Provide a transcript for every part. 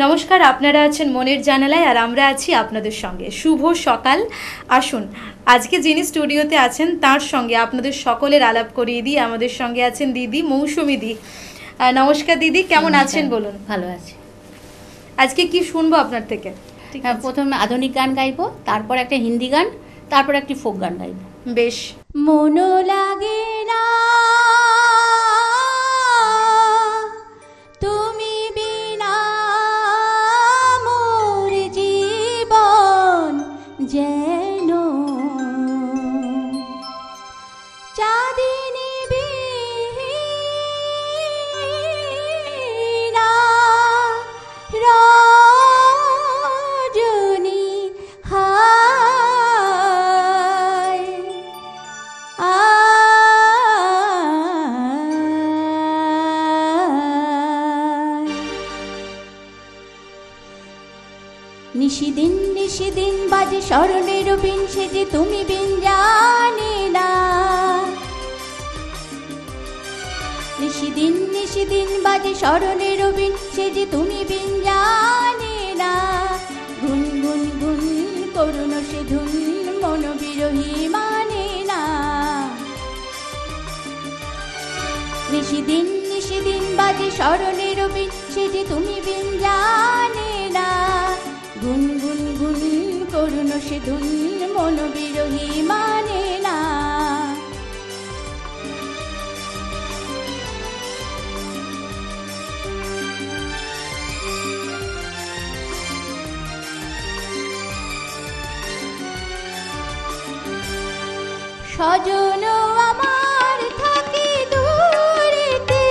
নমস্কার, আপনারা আছেন মনের জানালায় আর আমরা আছি আপনাদের সঙ্গে। শুভ সকাল। আসুন আজকে যিনি স্টুডিওতে আছেন তার সঙ্গে আপনাদের সকলের আলাপ করিয়ে দিই। আমাদের সঙ্গে আছেন দিদি মৌসুমী দি। নমস্কার দিদি, কেমন আছেন বলুন? ভালো আছি। আজকে কি শুনবো আপনার থেকে? হ্যাঁ, প্রথমে আধুনিক গান গাইবো, তারপর একটা হিন্দি গান, তারপর একটি ফোক গান গাইবো। বেশ। মনো লাগে না তুমি বিনা, মোর জীবন যেন চাঁদিনী বিনা, রজনী হায় নিশিদিন নিশিদিন বাজে স্মরণের বিন, সে যে তুমি বিন জানি না। নিশিদিন নিশিদিন বাজে স্মরণের বিন, সে যে তুমি বিন জানি না। গুন গুন গুন করুণ সে ধুন, মন বিরহী মানে না। নিশিদিন নিশিদিন বাজে স্মরণের বিন, সে যে তুমি বিন জানি না। গুন গুন গুন করুণ সে ধুন, মন বিরহী মানে না। স্বজন আমার থাকে দূরেতে,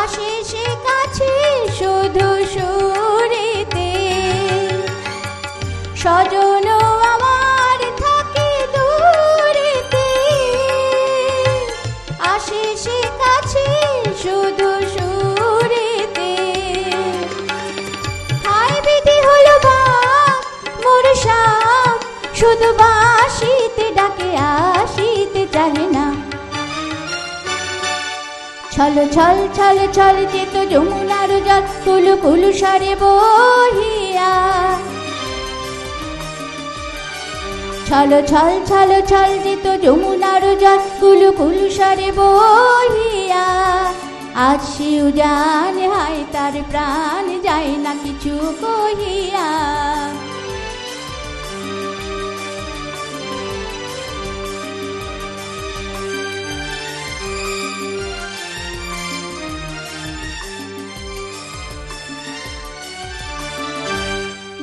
আসে সে কাছে শুধু সুরেতে। স্বজন আমার থাকে দূরেতে, আসে সে কাছে শুধু সুরেতে। হায় বিধি হলো বাপ মোর সাপ, শুধু বাঁশিতে ডাকে আসিতে চাহে না। ছল ছল ছল ছল যেত যমুনার জল, কুলু কুলু সারে বহিয়া। ছল ছল ছল ছল যেত যমুনার জল, কুলু কুলু সারে বহিয়া। আজ শিউ জানে হায় তার প্রাণ যায় না কিছু কহিয়া।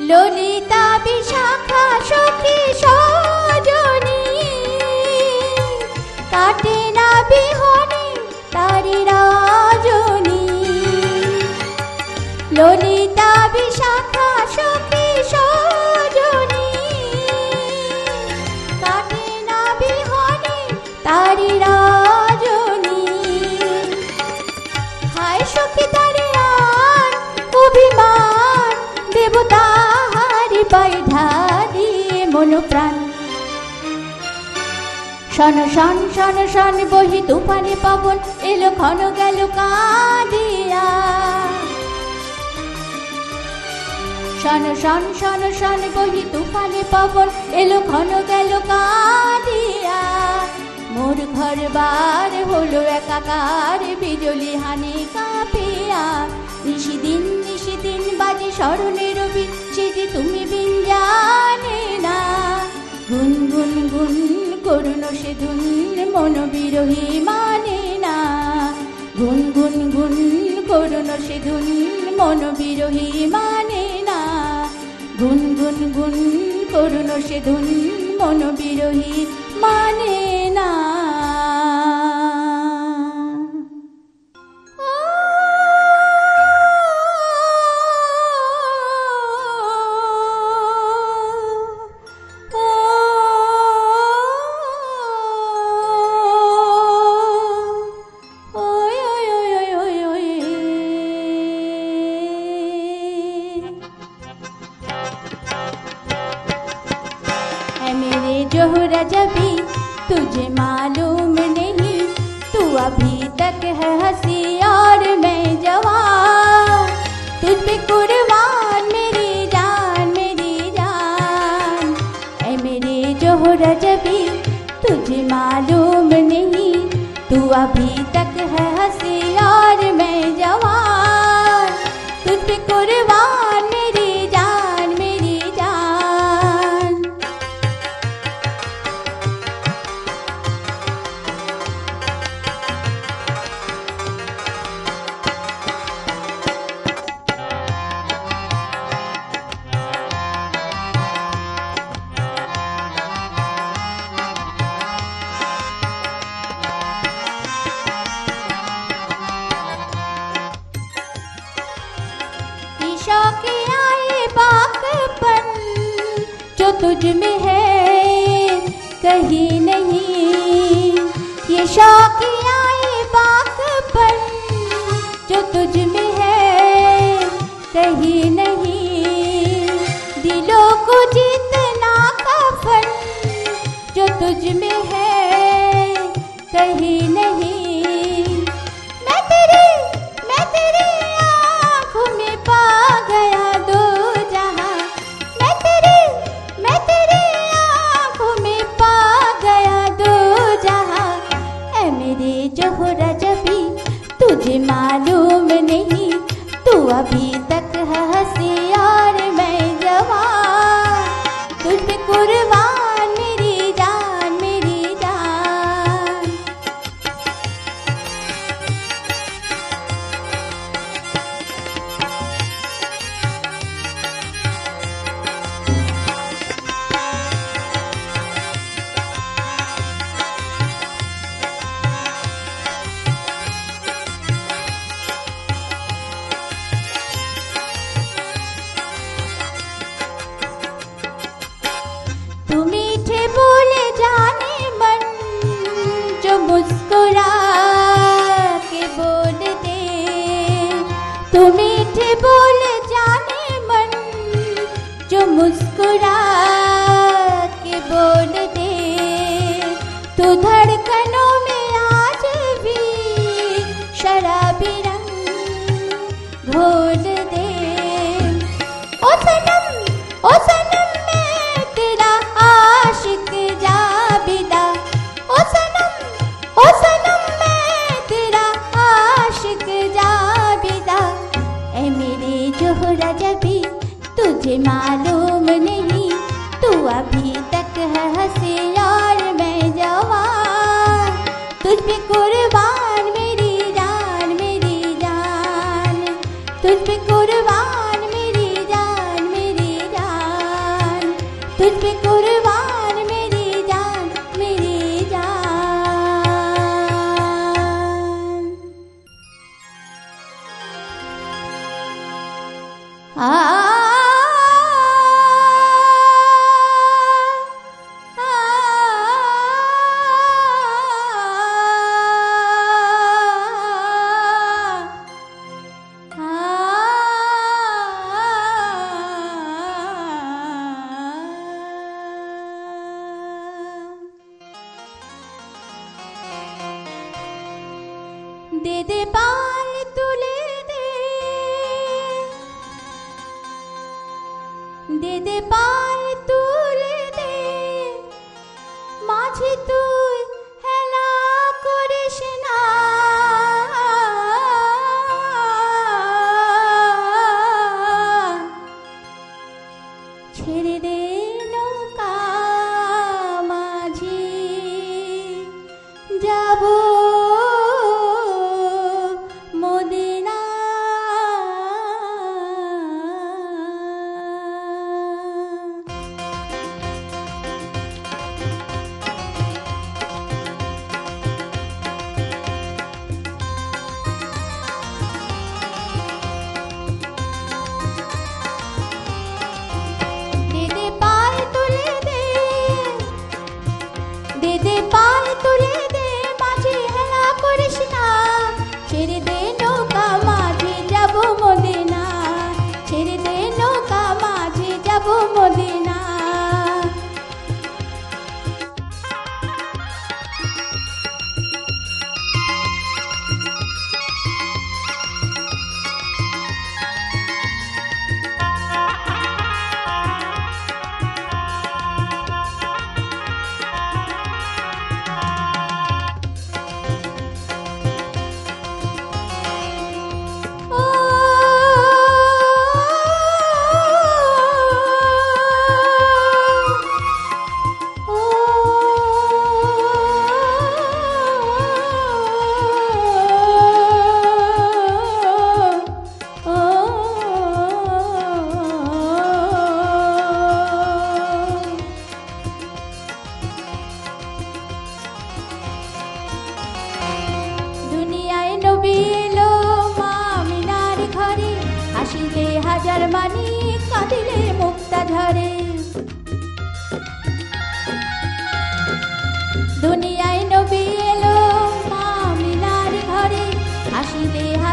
ললিতা বিশাখা সখী সজনী, কাটে না বিহনে তারি রজনী। ললিতা বিশাখা সখী সজনী, কাটে না বিহনে তারি রজনী। হায় সখী তারে আর অভিমান, দেবতা হারি পাই ঢালিয়ে মন প্রাণ। শন শন শন শন বহি তুফানে পবন, এলো ক্ষণ গেল কাঁদিয়া। শন শন শন শন বহি তুফানে পবন, এলো ক্ষণ গেল কাঁদিয়া। মোর ঘর বার হলো একাকার, বিজলি হানি কাঁপিয়া। নিশিদিন নিশিদিন বাজে স্মরণের বিন, সে যে তুমি বিন জানে না। গুন গুন গুন করুণ সে ধুন, মন বিরহী মানে না। গুন গুন গুন করুণ সে ধুন, মন বিরহী মানে না। গুন গুন গুন করুণ সে ধুন, মন বিরহী মানে না। मेरे जोहरा जबी तुझे मालूम नहीं, तू अभी तक है हंसी और मैं जवान। तुझ पे कुर्बान मेरी जान। ऐ मेरे जोहरा जबी तुझे मालूम नहीं, तू अभी तक है हंसी और मैं जवान। तुझ पे कुर्बान मेरी जान। शौक़ आए बाकपन जो तुझ में है कहीं नहीं, ये शौक़ आए बाकपन जो तुझ में है कहीं नहीं। दिलों को जीतना कफन जो तुझ में है कहीं नहीं। मैं तेरी आँखों में पा गया दो जहां, मैं तेरी आँखों में पा गया दो जहां। ऐ मेरे जोहरा जबी तुझे मालूम नहीं, तू अभी तक है हंसी और मैं जवान। तुझ पे कुर्बान मेरी जान। तू मीठे बोले जाने मन जो मुस्कुरा के बोल दे, तू मीठे बोले जाने मन जो मुस्कुरा के बोल दे। तू धड़कनों में आज भी शराबी रंग घोल दे। ओ सनम मैं तेरा आशिक जाबिदा। ओ सनम मैं तेरा आशिक जाबिदा। ऐ मेरे जोहरा जबी तुझे मालूम नहीं, तू अभी तक है हंसी और मैं जवान। तुझ पे कुर्बान मेरी जान। तुझ पे कुर्बान मेरी जान। तुझ पे कुर्बान मेरी जान। दे दे पाल तुले दे पाल तुले दे মাঝে তুই হেলা করিস না। ছেড়ে দে নৌকা মাঝি যাব মদিনা।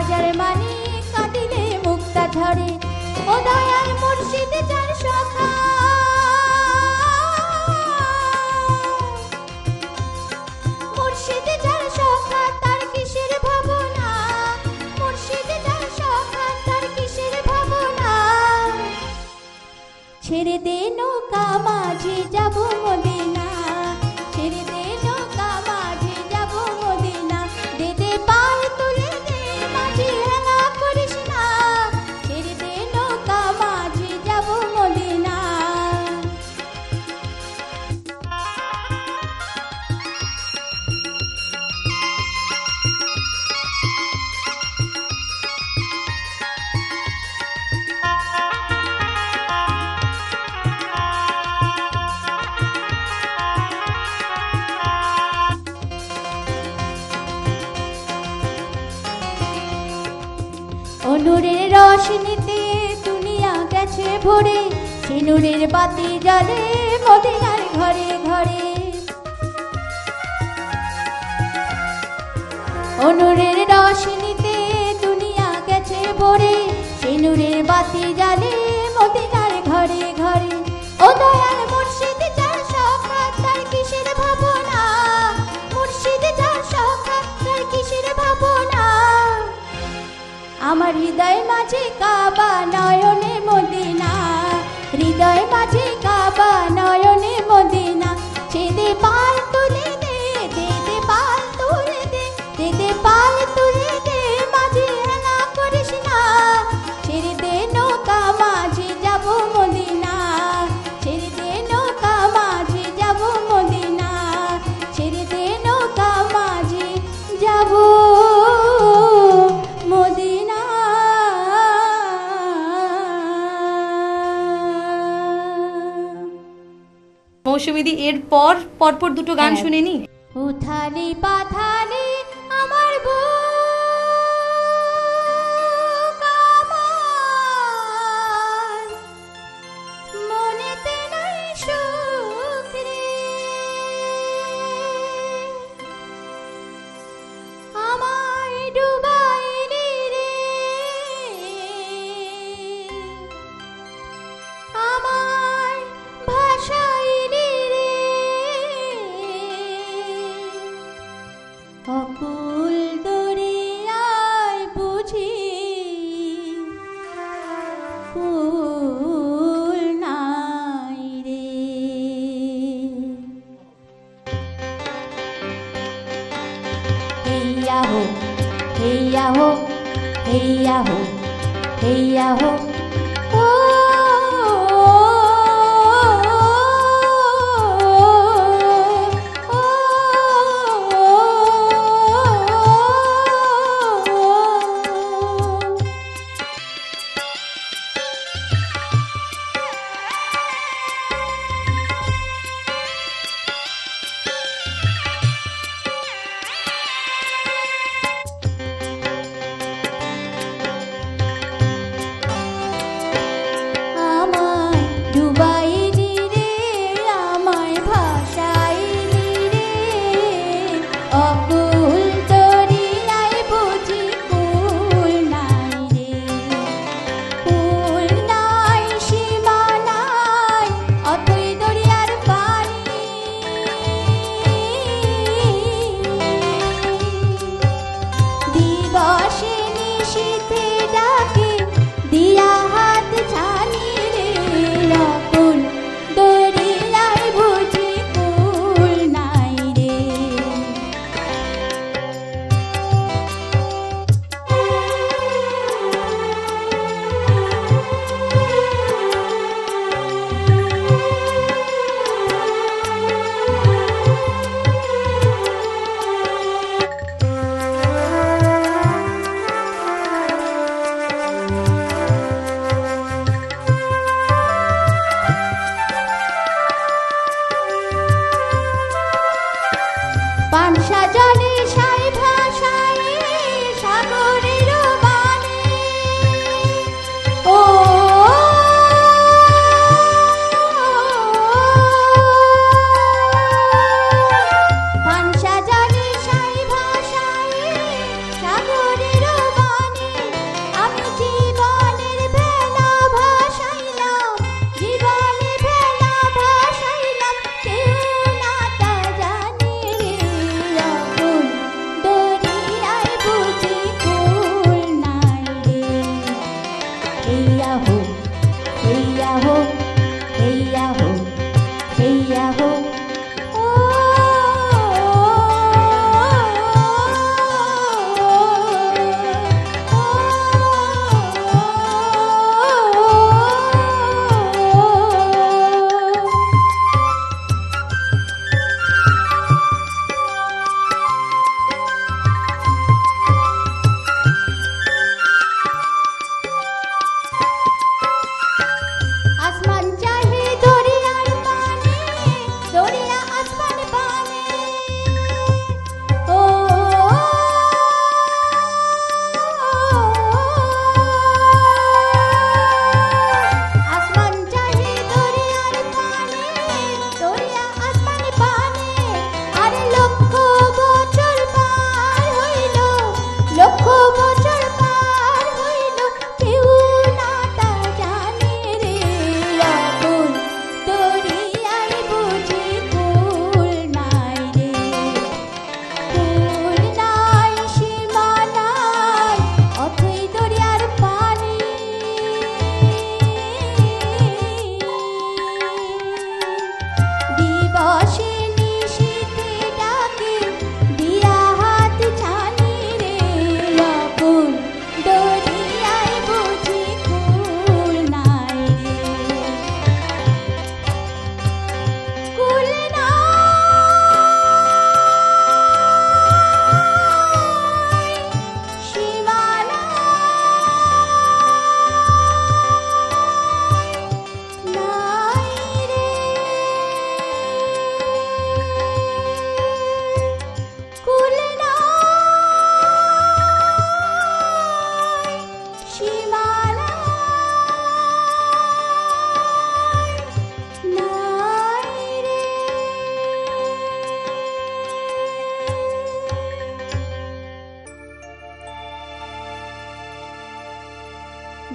হাজার মানি কাঁদিলে মুক্তা ঝরে। ও দয়াল মুর্শিদ যার সখা, মুর্শিদ যার সখা তার কিসের ভাবনা, মুর্শিদ যার সখা তার কিসের ভাবনা। ছেড়ে দে নৌকা মাঝি যাব মদিনা, ছেড়ে দে নৌকা মাঝি যাব মদিনা। দে দে পাল তুলে দে মাঝি হেলা করিস না, ছেড়ে দে নৌকা মাঝি যাব মদিনা। নূরের রোশনীতে দুনিয়া গেছে ভরে, সে নূরের বাতি জ্বলে মদিনার ঘরে ঘরে। ও নূরের রোশনীতে দুনিয়া গেছে ভরে, সে নূরের বাতি জ্বলে মদিনার ঘরে ঘরে। ও দয়াল মুর্শিদ যার সখা তার কিসের ভাবনা, মুর্শিদ যার সখা তার কিসের ভাবনা। আমার হৃদয় মাঝে কাবা নয়নে মদিনা, হৃদয় মাঝে কাবা নয়নে মদিনা। ছেদে পাল তুলে দে, দে দে পাল তুলে দে, দে দে পাল তুলে দে মাঝি হেলা করিস না। ছেড়ে দে নৌকা মাঝি যাব মদিনা, ছেড়ে দে নৌকা মাঝি যাব মদিনা, ছেড়ে দে নৌকা মাঝি যাব মদিনা। মৌসুমীদি এর পরপর দুটো গান শুনে নি। উথালি পাথালি আমার বুক আমার, মনেতে নাই সুখ রে, আমায় ডুবাইলি রে, আমায় ভাসাইলি রে। অকুল দরিয়ায় বুঝি কুল নাই রে। হেইয়া হো, হেইয়া হো, হেইয়া হো, হেইয়া হো। ও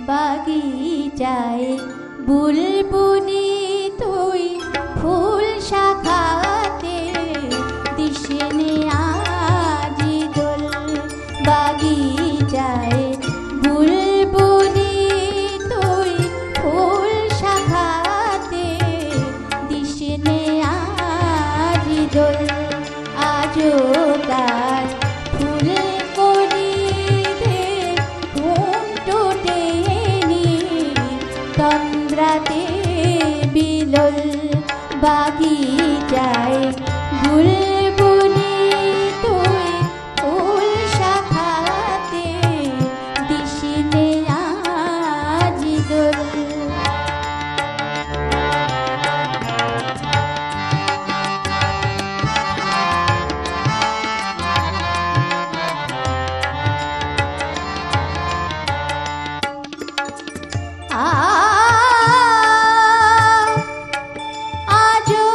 বাগিচায় বুলবুলি তুই ফুল শাখাতে দিশনে আজি দোল। বাগিচায় বুলবুলি তুই ফুল শাখাতে দিশনে আজি দোল। আজো গাছ ফুল করিবে ঘুমটো টেনে তন্দ্রাতে বিলোল। বাগিচায় বুলবুলি তুই ফুল শাখাতে দিশনে আজি দোল। আজো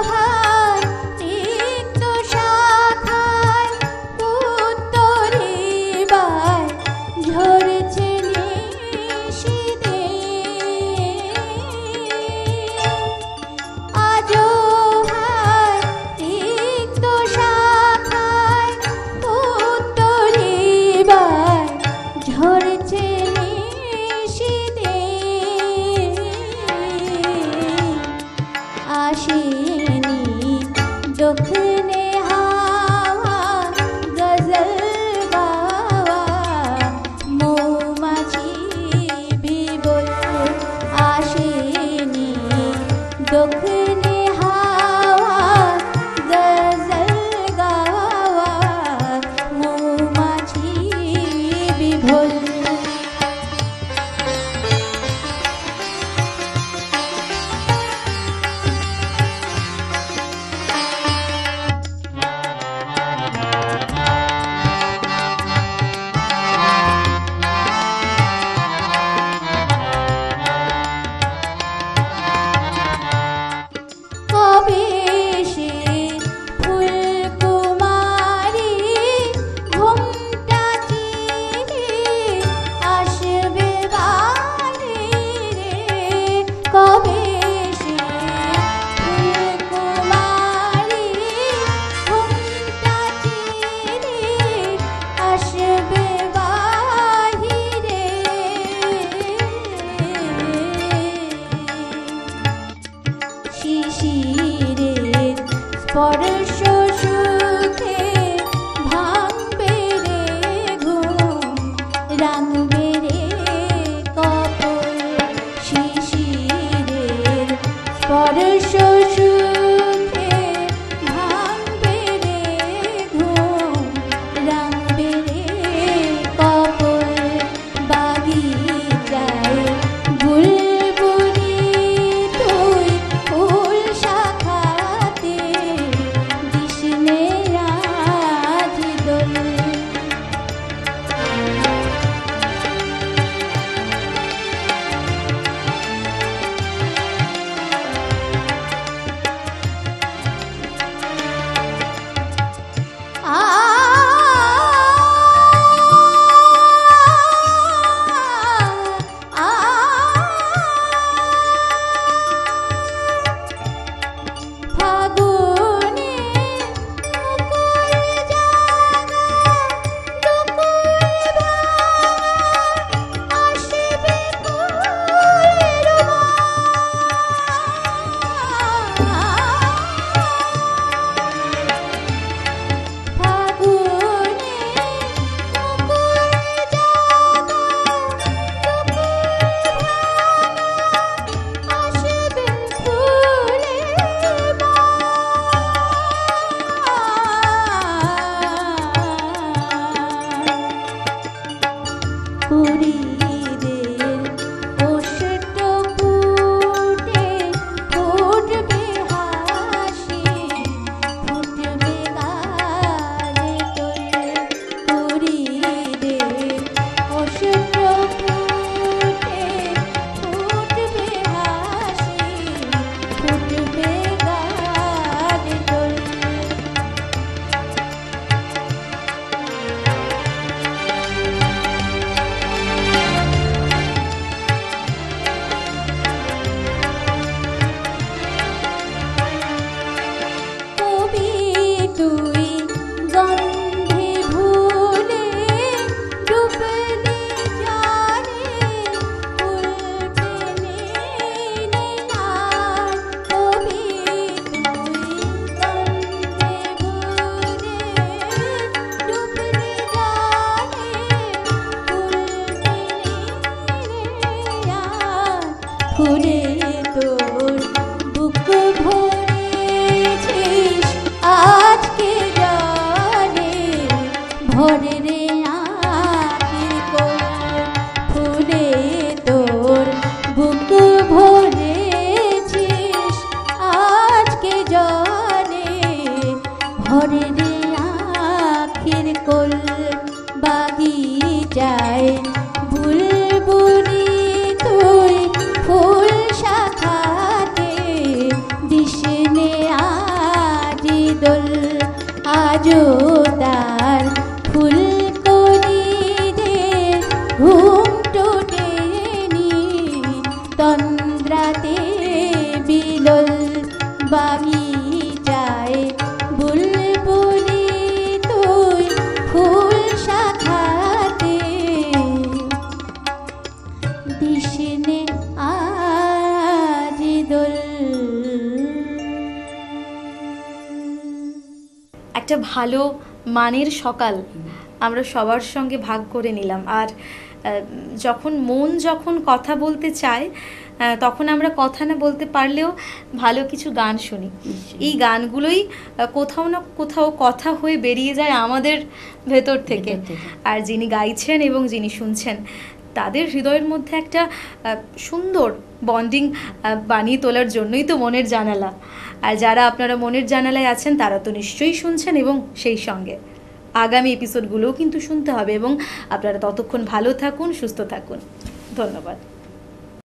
হায় তিক্ত শাখায় উত্তরিবায় ঝরছে নিশিতে। আজো হায় তিক্ত শাখায় উত্তরিবায় ঝরছে নিশিতে। আসেনি দক্ষিণে হাওয়া গজল গাওয়া মৌমাছি বিবল। আসেনি দক্ষিণে হাওয়া গজল গাওয়া মৌমাছি বিভোল। কবে সে ফুলকুমারী ঘুমটা চিরে আসবে বাড়ি রে। কবে সে ফুলকুমারী ঘুমটা চিরে আসবে বাহিরে। শিশিরের স্পর্শ সুখে ভাঙবে রে ঘুম রাঙবে রে কপল। শিশিরের স্পর্শ সুখে ভাঙবে রে ঘুম রাঙবে রে কপল। বাগিচায় বুলবুলি তুই ফুল শাখাতে দিশনে আজি দোল। ফাগুনে মুকুল জাগা দুকুল ভাঙা আসবে ফুলের ফাগুনে মুকুল জাগা দুকুল ভাঙা আসবে ফুলের কুড়িদের ওষ্ঠ ফুটে ফুটবে হাসি ফুটবে গালে তোল। কুড়িদের ওষ্ঠ ফুটে ফুটবে হাসি ফুটবে গালে তোল। ফুলে তোর বুক ভরেছিস আজকে জলে ভরে রে আখির কোল ফুলে তোর বুক ভরেছিস আজকে জলে ভরে রে আখির কোল বাগিচায় বুলবুলি তুই ফুল শাখাতে দিশনে আজি দোল আজও তার ফুলকণিদের ঘুম টোটেনি তন্দ্রাতে বিলোল বাগিচায় বুলবুলি তুই ফুল শাখাতে দিশনে আজি দোল। একটা ভালো মানের সকাল আমরা সবার সঙ্গে ভাগ করে নিলাম। আর যখন কথা বলতে চায় তখন আমরা কথা না বলতে পারলেও ভালো কিছু গান শুনি। এই গানগুলোই কোথাও না কোথাও কথা হয়ে বেরিয়ে যায় আমাদের ভেতর থেকে। আর যিনি গাইছেন এবং যিনি শুনছেন তাদের হৃদয়ের মধ্যে একটা সুন্দর বন্ডিং বানিয়ে তোলার জন্যই তো মনের জানালা। আর যারা আপনারা মনের জানালায় আছেন তারা তো নিশ্চয়ই শুনছেন এবং সেই সঙ্গে আগামী এপিসোডগুলোও কিন্তু শুনতে হবে। এবং আপনারা ততক্ষণ ভালো থাকুন, সুস্থ থাকুন। ধন্যবাদ।